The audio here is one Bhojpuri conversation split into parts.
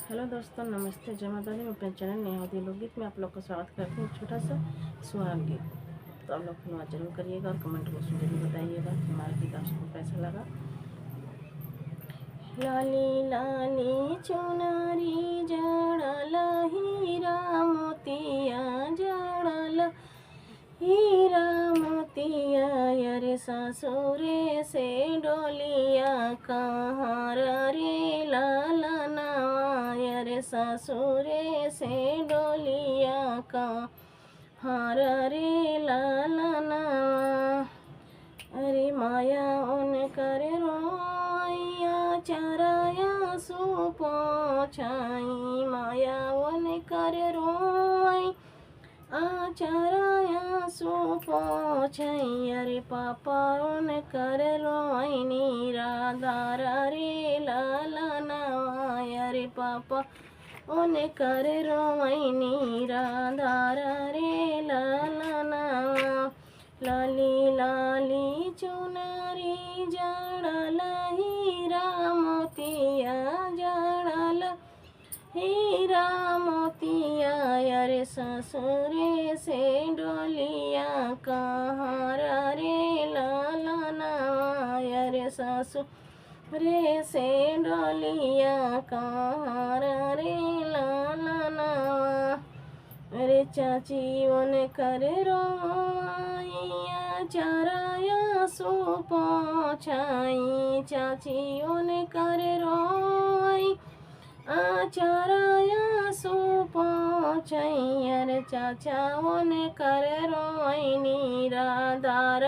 हेलो दोस्तों, नमस्ते, जय माता दी। मैं अपने चैनल नेहावती लोकगीत में आप लोग का स्वागत करती हूँ। छोटा सा सुहाग गीत तो आप लोग सुनवा जरूर करिएगा और कमेंट बॉक्स में जरूर बताइएगा कि हमारा गीत आपको कैसा लगा। लाली लाली चुनरी जड़ल हीरा मोतिया जड़ल हीरा मोतिया रे ससुरे से डोलिया कहाँ रे लालना रे ससुरे से डोलिया कहाँ रे लालना। अरे माया उन कर रोया चराया सुपो छाई माया उन कर रोई आचराया सुपो छई। अरे पापा उन कर रोई निराधार रे लालना अरे पापा उन कर रोई निराधार रे लालना। लाली लाली चुनरी जड़ल हीरा मोतिया जड़ल हीरा मोतिया रे ससुरे से डोलिया कहाँ रे लालना रे ससुरे से डोलिया कहाँ रे लालना। अरे चाची उन कर रोइया चराया सुपो छाई चाची उन कर रोई आचराया सुपो छई। अरे चाचा उन कर रोई निराधार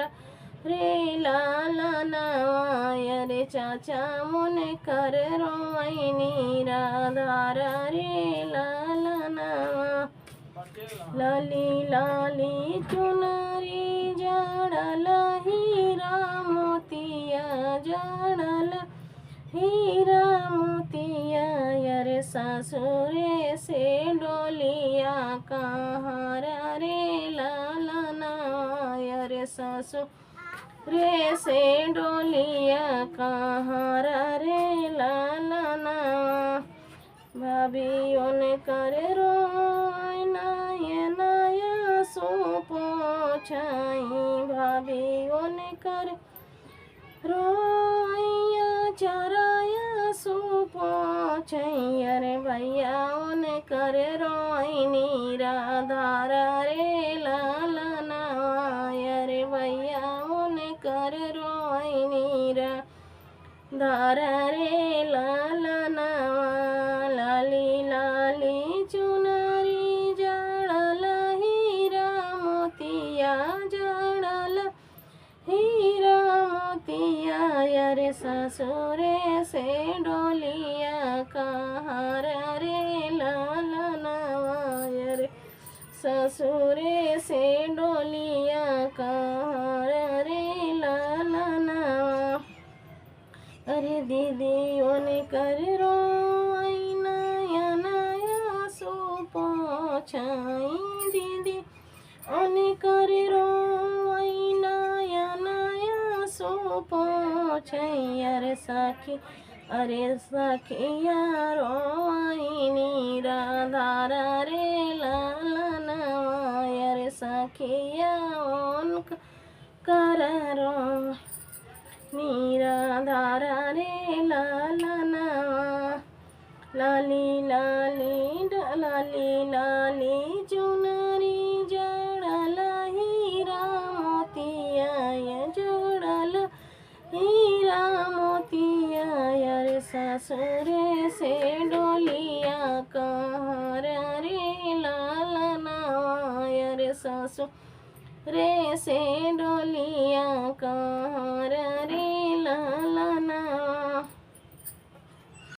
रे लालना अरे चाचा उन कर रोई निराधार रे लालना। लाली लाली चुनरी जड़ल हीरा मोतिया जड़ल हीरा मोतिया रे ससुरे से डोलिया कहाँ रे लालना रे ससुरे से डोलिया कहाँ रे लालना। भाभी उन कर रोई नया सुपो छाई भाभी उन कर रोइया चराया सुपो छई। अरे भैया उन कर रोई निराधार रे लालना अरे भैया उन कर रोई निराधार रे लालना। लाली लाली चुनरी जड़ल हीरा मोतिया जड़ल हीरा मोतिया रे ससुरे से डोलिया कहाँ रे लालना रे ससुरे से डोलिया कहाँ रे लालना। अरे दीदी उन कर रोई नया नया सुपो छाई दीदी उन कर रोई नया नया सुपो छई। अरे सखिया रोई निराधार रे लालना अरे सखिया उन कर रो निराधार रे लालना। लाली लाली लाली लाली चुनरी जड़ल हीरा मोतिया जड़ल हीरा मोतिया रे ससुरे से डोलिया कहाँ रे लालना रे ससुरे से डोलिया कहाँ रे लालना।